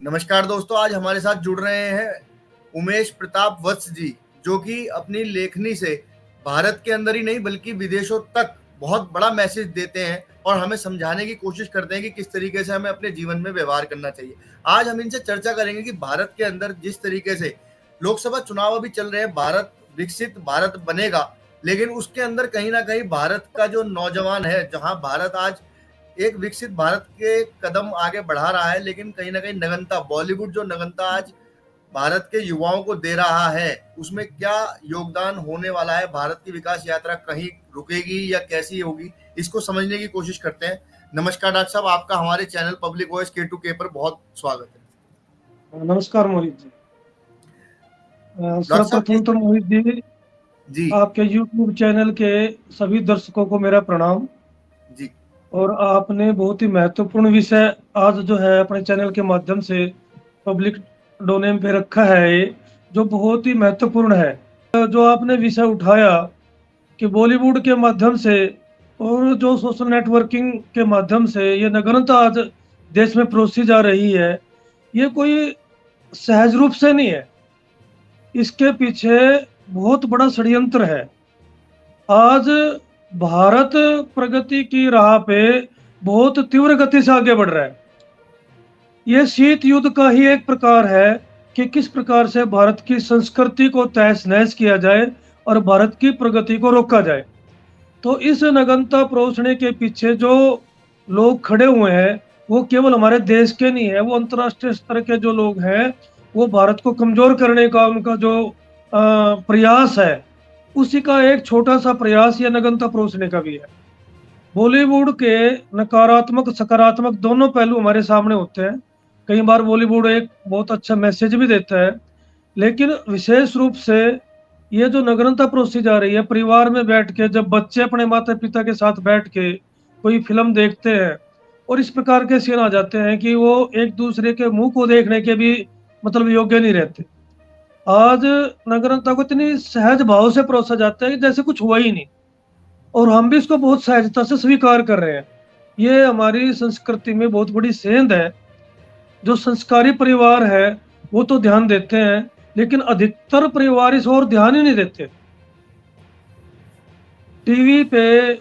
नमस्कार दोस्तों, आज हमारे साथ जुड़ रहे हैं उमेश प्रताप वत्स जी, जो कि अपनी लेखनी से भारत के अंदर ही नहीं बल्कि विदेशों तक बहुत बड़ा मैसेज देते हैं और हमें समझाने की कोशिश करते हैं कि किस तरीके से हमें अपने जीवन में व्यवहार करना चाहिए। आज हम इनसे चर्चा करेंगे कि भारत के अंदर जिस तरीके से लोकसभा चुनाव अभी चल रहे हैं, भारत विकसित भारत बनेगा, लेकिन उसके अंदर कहीं ना कहीं भारत का जो नौजवान है, जहां भारत आज एक विकसित भारत के कदम आगे बढ़ा रहा है, लेकिन कहीं ना कहीं नगनता बॉलीवुड जो नगनता आज भारत के युवाओं को दे रहा है, उसमें क्या योगदान होने वाला है, भारत की विकास यात्रा कहीं रुकेगी या कैसी होगी, इसको समझने की कोशिश करते हैं। नमस्कार डॉक्टर साहब, आपका हमारे चैनल पब्लिक वॉइस K2K पर बहुत स्वागत है। नमस्कार मोहित जी। डॉक्टर साहब सर्वप्रथम तो मोहित जी, आपके YouTube चैनल के सभी दर्शकों को मेरा प्रणाम जी। और आपने बहुत ही महत्वपूर्ण विषय आज जो है अपने चैनल के माध्यम से पब्लिक डोमेन पे रखा है, जो बहुत ही महत्वपूर्ण है। जो आपने विषय उठाया कि बॉलीवुड के माध्यम से और जो सोशल नेटवर्किंग के माध्यम से ये नग्नता आज देश में परोसी जा रही है, ये कोई सहज रूप से नहीं है। इसके पीछे बहुत बड़ा षड्यंत्र है। आज भारत प्रगति की राह पे बहुत तीव्र गति से आगे बढ़ रहा है। ये शीत युद्ध का ही एक प्रकार है कि किस प्रकार से भारत की संस्कृति को तहस नहस किया जाए और भारत की प्रगति को रोका जाए। तो इस नग्नता परोसने के पीछे जो लोग खड़े हुए हैं, वो केवल हमारे देश के नहीं है, वो अंतर्राष्ट्रीय स्तर के जो लोग हैं, वो भारत को कमजोर करने का उनका जो प्रयास है, उसी का एक छोटा सा प्रयास या नग्नता परोसने का भी है। बॉलीवुड के नकारात्मक सकारात्मक दोनों पहलू हमारे सामने होते हैं। कई बार बॉलीवुड एक बहुत अच्छा मैसेज भी देता है, लेकिन विशेष रूप से ये जो नग्नता परोसी जा रही है, परिवार में बैठ के जब बच्चे अपने माता पिता के साथ बैठ के कोई फिल्म देखते हैं और इस प्रकार के सीन आ जाते हैं कि वो एक दूसरे के मुंह को देखने के भी मतलब योग्य नहीं रहते। आज नग्नता को इतनी सहज भाव से परोसा जाता है कि जैसे कुछ हुआ ही नहीं, और हम भी इसको बहुत सहजता से स्वीकार कर रहे हैं। ये हमारी संस्कृति में बहुत बड़ी सेंध है। जो संस्कारी परिवार है वो तो ध्यान देते हैं, लेकिन अधिकतर परिवार इस ओर ध्यान ही नहीं देते। टीवी पे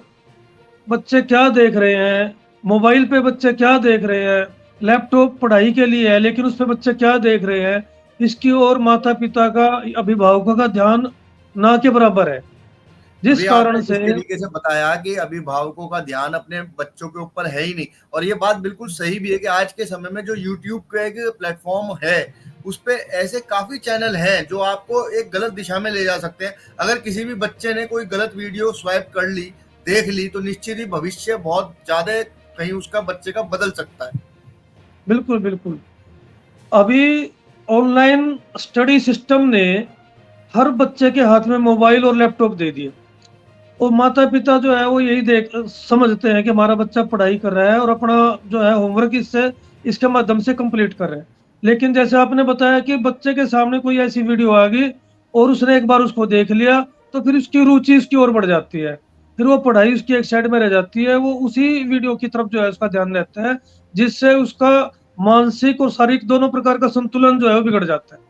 बच्चे क्या देख रहे हैं, मोबाइल पे बच्चे क्या देख रहे हैं, लैपटॉप पढ़ाई के लिए है लेकिन उस पे बच्चे क्या देख रहे हैं, इसकी ओर माता पिता का, अभिभावकों का ध्यान ना के बराबर है। जिस कारण से जिस तरीके से बताया कि अभिभावकों का ध्यान अपने बच्चों के ऊपर है ही नहीं, और ये बात बिल्कुल सही भी है कि आज के समय में जो YouTube का एक प्लेटफॉर्म है, उस पे ऐसे काफी चैनल हैं जो आपको एक गलत दिशा में ले जा सकते हैं। अगर किसी भी बच्चे ने कोई गलत वीडियो स्वाइप कर ली, देख ली, तो निश्चित ही भविष्य बहुत ज्यादा कहीं उसका बच्चे का बदल सकता है। बिल्कुल बिल्कुल। अभी ऑनलाइन स्टडी सिस्टम ने हर बच्चे के हाथ में मोबाइल और लैपटॉप दे दिए, और माता पिता जो है वो यही देख समझते हैं कि हमारा बच्चा पढ़ाई कर रहा है और अपना जो है होमवर्क इसके माध्यम से कंप्लीट कर रहे हैं। लेकिन जैसे आपने बताया कि बच्चे के सामने कोई ऐसी वीडियो आ गई और उसने एक बार उसको देख लिया, तो फिर उसकी रुचि इसकी ओर बढ़ जाती है, फिर वो पढ़ाई उसकी एक साइड में रह जाती है, वो उसी वीडियो की तरफ जो है उसका ध्यान रहता है, जिससे उसका मानसिक और शारीरिक दोनों प्रकार का संतुलन जो है वो बिगड़ जाता है।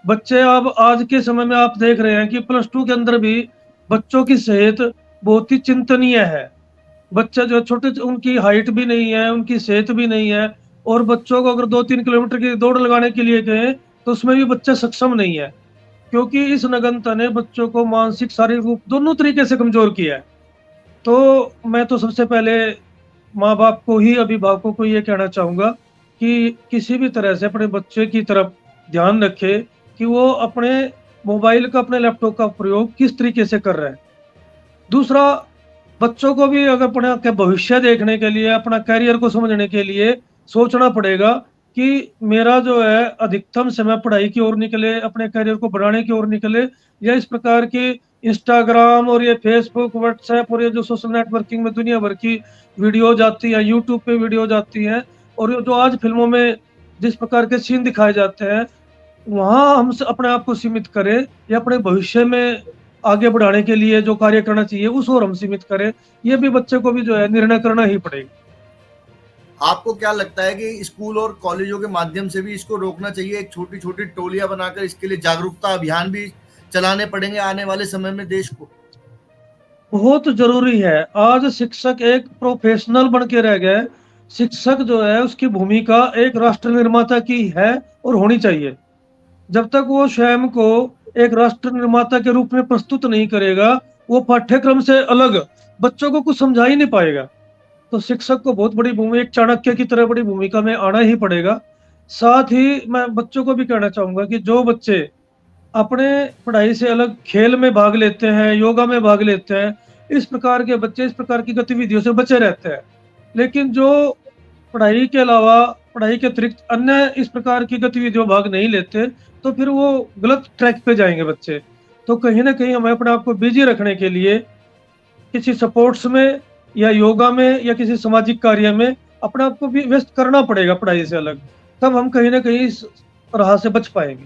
बच्चे अब आज के समय में आप देख रहे हैं कि +2 के अंदर भी बच्चों की सेहत बहुत ही चिंतनीय है। बच्चे जो छोटे, उनकी हाइट भी नहीं है, उनकी सेहत भी नहीं है, और बच्चों को अगर 2-3 किलोमीटर की दौड़ लगाने के लिए कहें तो उसमें भी बच्चे सक्षम नहीं है, क्योंकि इस नग्नता ने बच्चों को मानसिक शारीरिक रूप दोनों तरीके से कमजोर किया है। तो मैं तो सबसे पहले माँ बाप को ही, अभिभावकों को ये कहना चाहूंगा कि किसी भी तरह से अपने बच्चे की तरफ ध्यान रखे कि वो अपने मोबाइल का, अपने लैपटॉप का प्रयोग किस तरीके से कर रहे हैं। दूसरा, बच्चों को भी अगर अपने के भविष्य देखने के लिए, अपना करियर को समझने के लिए सोचना पड़ेगा कि मेरा जो है अधिकतम समय पढ़ाई की ओर निकले, अपने करियर को बढ़ाने की ओर निकले, या इस प्रकार की इंस्टाग्राम और ये फेसबुक, व्हाट्सएप और ये जो सोशल नेटवर्किंग में दुनिया भर की वीडियो जाती है, यूट्यूब पे वीडियो जाती है, और जो आज फिल्मों में जिस प्रकार के सीन दिखाए जाते हैं, वहाँ हम अपने आप को सीमित करें, या अपने भविष्य में आगे बढ़ाने के लिए जो कार्य करना चाहिए उस ओर हम सीमित करें। ये भी बच्चे को भी जो है निर्णय करना ही पड़ेगा। आपको क्या लगता है कि स्कूल और कॉलेजों के माध्यम से भी इसको रोकना चाहिए? एक छोटी छोटी टोलियां बनाकर इसके लिए जागरूकता अभियान भी चलाने पड़ेंगे आने वाले समय में देश को। बहुत जरूरी है। आज शिक्षक एक प्रोफेशनल बन के रह गए। शिक्षक जो है उसकी भूमिका एक राष्ट्र निर्माता की है और होनी चाहिए। जब तक वो स्वयं को एक राष्ट्र निर्माता के रूप में प्रस्तुत नहीं करेगा, वो पाठ्यक्रम से अलग बच्चों को कुछ समझा ही नहीं पाएगा। तो शिक्षक को बहुत बड़ी भूमिका, एक चाणक्य की तरह बड़ी भूमिका में आना ही पड़ेगा। साथ ही मैं बच्चों को भी कहना चाहूंगा कि जो बच्चे अपने पढ़ाई से अलग खेल में भाग लेते हैं, योगा में भाग लेते हैं, इस प्रकार के बच्चे इस प्रकार की गतिविधियों से बचे रहते हैं। लेकिन जो पढ़ाई के अलावा, पढ़ाई के अतिरिक्त अन्य इस प्रकार की गतिविधियों में भाग नहीं लेते, तो फिर वो गलत ट्रैक पे जाएंगे बच्चे। तो कहीं ना कहीं हमें अपने आप को बिजी रखने के लिए किसी स्पोर्ट्स में या योगा में या किसी सामाजिक कार्य में अपने आप को भी व्यस्त करना पड़ेगा पढ़ाई से अलग। तब हम कहीं ना कहीं इस राह से बच पाएंगे।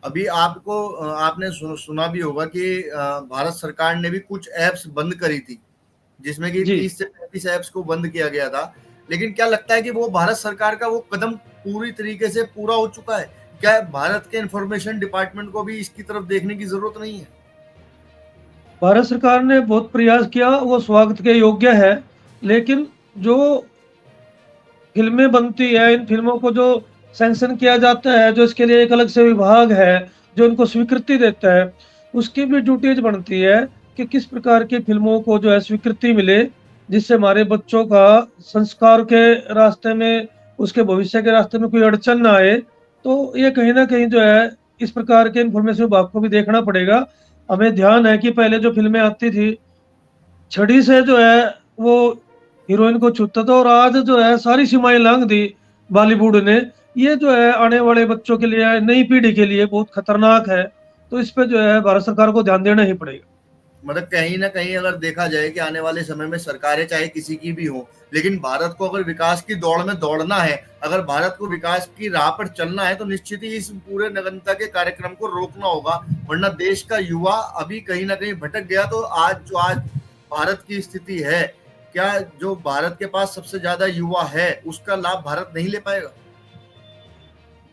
अभी आपको आपने सुना भी होगा कि भारत सरकार ने भी कुछ ऐप्स बंद करी थी, जिसमें कि जी 30 से 35 ऐप्स को बंद किया गया था। लेकिन क्या लगता है कि वो भारत सरकार का वो कदम पूरी तरीके से पूरा हो चुका है? क्या भारत के इंफॉर्मेशन डिपार्टमेंट को भी इसकी तरफ देखने की जरूरत नहीं है? भारत सरकार ने बहुत प्रयास किया, वो स्वागत के योग्य है। लेकिन जो फिल्में बनती है, इन फिल्मों को जो सैंक्शन किया जाता है, जो इसके लिए एक अलग से विभाग है जो इनको स्वीकृति देता है, उसकी भी ड्यूटीज बनती है कि किस प्रकार की फिल्मों को जो है स्वीकृति मिले, जिससे हमारे बच्चों का संस्कार के रास्ते में, उसके भविष्य के रास्ते में कोई अड़चन ना आए। तो ये कहीं ना कहीं जो है इस प्रकार के इंफॉर्मेशन विभाग को भी देखना पड़ेगा। हमें ध्यान है कि पहले जो फिल्में आती थी, छड़ी से जो है वो हीरोइन को छूता था, और आज जो है सारी सीमाएं लांघ दी बॉलीवुड ने। ये जो है आने वाले बच्चों के लिए, नई पीढ़ी के लिए बहुत खतरनाक है। तो इस पे जो है भारत सरकार को ध्यान देना ही पड़ेगा। मतलब कहीं ना कहीं अगर देखा जाए कि आने वाले समय में सरकारें चाहे किसी की भी हो, लेकिन भारत को अगर विकास की दौड़ में दौड़ना है, अगर भारत को विकास की राह पर चलना है, तो निश्चित ही इस पूरे नगनता के कार्यक्रम को रोकना होगा। वरना देश का युवा अभी कहीं ना कहीं भटक गया। तो आज भारत की स्थिति है, क्या जो भारत के पास सबसे ज्यादा युवा है उसका लाभ भारत नहीं ले पाएगा?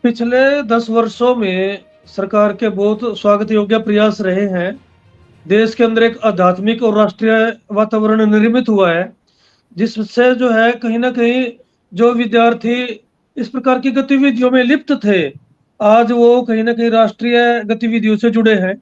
पिछले 10 वर्षों में सरकार के बहुत स्वागत योग्य प्रयास रहे हैं। देश के अंदर एक आध्यात्मिक और राष्ट्रीय वातावरण निर्मित हुआ है, जिससे जो है कहीं ना कहीं जो विद्यार्थी इस प्रकार की गतिविधियों में लिप्त थे, आज वो कहीं ना कहीं राष्ट्रीय गतिविधियों से जुड़े हैं।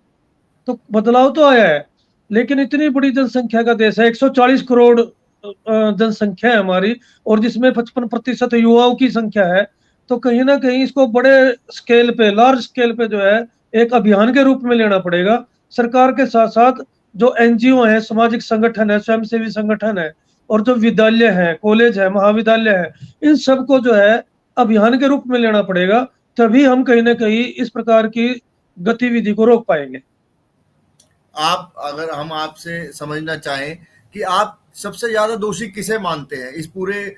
तो बदलाव तो आया है। लेकिन इतनी बड़ी जनसंख्या का देश है, 140 करोड़ जनसंख्या है हमारी, और जिसमें 55% युवाओं की संख्या है। तो कहीं ना कहीं इसको बड़े स्केल पे, लार्ज स्केल पे जो है एक अभियान के रूप में लेना पड़ेगा। सरकार के साथ साथ जो एनजीओ है, सामाजिक संगठन है, स्वयंसेवी संगठन है, और जो विद्यालय है, कॉलेज है, महाविद्यालय है, इन सबको जो है अभियान के रूप में लेना पड़ेगा। तभी हम कहीं ना कहीं इस प्रकार की गतिविधि को रोक पाएंगे। आप अगर हम आपसे समझना चाहें कि आप सबसे ज्यादा दोषी किसे मानते हैं इस पूरे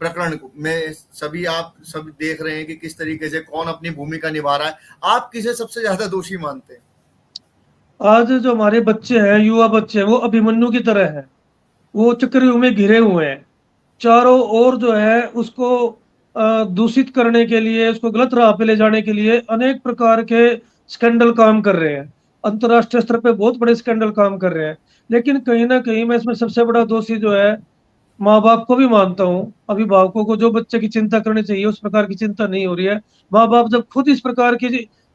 प्रकरण को में? सभी आप सब देख रहे हैं कि किस तरीके से कौन अपनी भूमिका निभा रहा है। आप किसे सबसे ज्यादा दोषी मानते हैं? आज जो हमारे बच्चे हैं, युवा बच्चे हैं, वो अभिमन्यु की तरह हैं। वो चक्रव्यूह में घिरे हुए हैं। चारों ओर जो है उसको दूषित करने के लिए, उसको गलत राह पे ले जाने के लिए अनेक प्रकार के स्कैंडल काम कर रहे हैं। अंतर्राष्ट्रीय स्तर पे बहुत बड़े स्कैंडल काम कर रहे हैं। लेकिन कहीं ना कहीं मैं इसमें सबसे बड़ा दोषी जो है, माँ बाप को भी मानता हूँ। अभिभावकों को जो बच्चे की चिंता करनी चाहिए उस प्रकार की चिंता नहीं हो रही है। माँ बाप जब खुद इस प्रकार की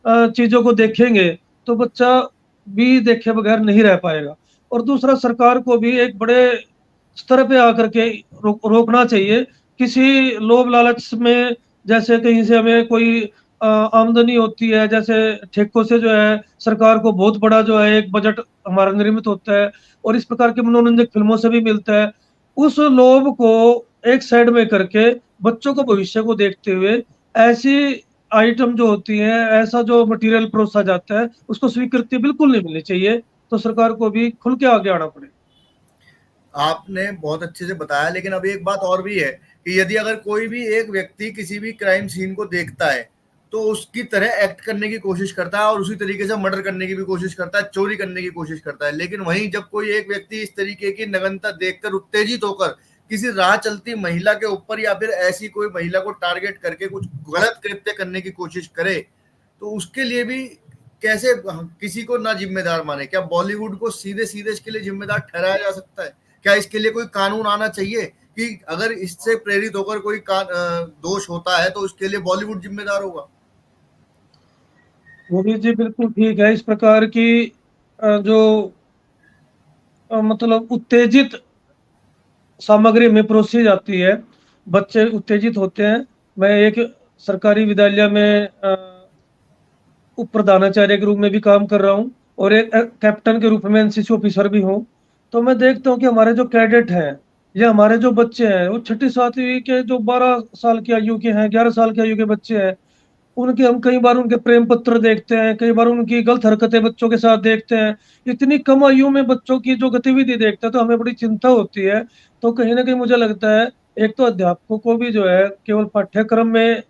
चीजों को देखेंगे, तो बच्चा भी देखे बगैर नहीं रह पाएगा। और दूसरा, सरकार को भी एक बड़े स्तर पे आकर के रोकना चाहिए। किसी लोभ लालच में, जैसे कहीं से हमें कोई आमदनी होती है, जैसे ठेकों से जो है सरकार को बहुत बड़ा जो है एक बजट हमारा निर्मित होता है, और इस प्रकार के मनोरंजक फिल्मों से भी मिलता है। उस लोभ को एक साइड में करके बच्चों को भविष्य को देखते हुए ऐसी आइटम जो होती है, ऐसा जो मटेरियल परोसा जाता है, उसको स्वीकृति बिल्कुल नहीं मिलनी चाहिए। तो सरकार को भी खुल के आगे आना पड़ेगा। आपने बहुत अच्छे से बताया, लेकिन अभी एक बात और भी है कि यदि अगर कोई भी एक व्यक्ति किसी भी क्राइम सीन को देखता है, तो उसकी तरह एक्ट करने की कोशिश करता है और उसी तरीके से मर्डर करने की भी कोशिश करता है, चोरी करने की कोशिश करता है। लेकिन वहीं जब कोई एक व्यक्ति इस तरीके की नग्नता देखकर उत्तेजित होकर किसी राह चलती महिला के ऊपर या फिर ऐसी कोई महिला को टारगेट करके कुछ गलत कृत्य करने की कोशिश करे, तो उसके लिए भी कैसे किसी को ना जिम्मेदार माने? क्या बॉलीवुड को सीधे सीधे इसके लिए जिम्मेदार ठहराया जा सकता है? क्या इसके लिए कोई कानून आना चाहिए कि अगर इससे प्रेरित होकर कोई दोष होता है तो उसके लिए बॉलीवुड जिम्मेदार होगा? मोदी जी बिल्कुल ठीक है। इस प्रकार की जो मतलब उत्तेजित सामग्री में परोसी जाती है, बच्चे उत्तेजित होते हैं। मैं एक सरकारी विद्यालय में उप प्रधानाचार्य के रूप में भी काम कर रहा हूँ और एक कैप्टन के रूप में एनसीसी ऑफिसर भी हूँ। तो मैं देखता हूँ कि हमारे जो कैडेट हैं या हमारे जो बच्चे हैं, वो छठी सातवीं के जो 12 साल की आयु के हैं, 11 साल की आयु के बच्चे हैं, उनके हम कई बार उनके प्रेम पत्र देखते हैं, कई बार उनकी गलत हरकतें बच्चों के साथ देखते हैं। इतनी कम आयु में बच्चों की जो गतिविधि देखते हैं तो हमें बड़ी चिंता होती है। तो कहीं ना कहीं मुझे लगता है एक तो अध्यापकों को भी जो है केवल पाठ्यक्रम में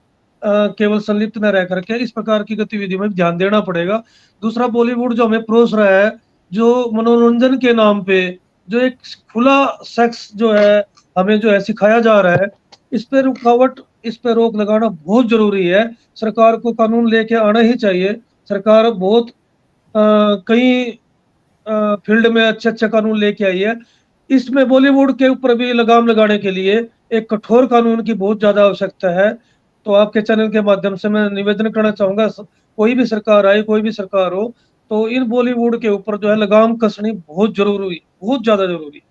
केवल संलिप्त न रह करके इस प्रकार की गतिविधियों में ध्यान देना पड़ेगा। दूसरा, बॉलीवुड जो हमें परोस रहा है, जो मनोरंजन के नाम पे जो एक खुला सेक्स जो है हमें जो है सिखाया जा रहा है, इस पे रुकावट, इस पे रोक लगाना बहुत जरूरी है। सरकार को कानून लेके आना ही चाहिए। सरकार बहुत कई फील्ड में अच्छे अच्छे कानून लेके आई है। इसमें बॉलीवुड के ऊपर भी लगाम लगाने के लिए एक कठोर कानून की बहुत ज्यादा आवश्यकता है। तो आपके चैनल के माध्यम से मैं निवेदन करना चाहूंगा, कोई भी सरकार आए, कोई भी सरकार हो, तो इन बॉलीवुड के ऊपर जो है लगाम कसनी बहुत जरूरी, बहुत ज्यादा जरूरी।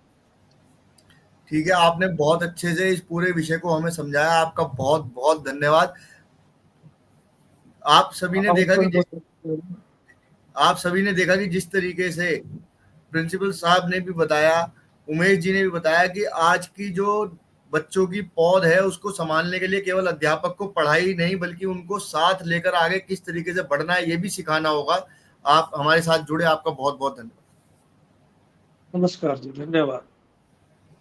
ठीक है, आपने बहुत अच्छे से इस पूरे विषय को हमें समझाया। आपका बहुत बहुत धन्यवाद। आप सभी ने देखा कि आप सभी ने देखा कि जिस तरीके से प्रिंसिपल साहब ने भी बताया, उमेश जी ने भी बताया कि आज की जो बच्चों की पौध है उसको संभालने के लिए केवल अध्यापक को पढ़ाई नहीं बल्कि उनको साथ लेकर आगे किस तरीके से बढ़ना है ये भी सिखाना होगा। आप हमारे साथ जुड़े, आपका बहुत बहुत धन्यवाद। नमस्कार जी, धन्यवाद।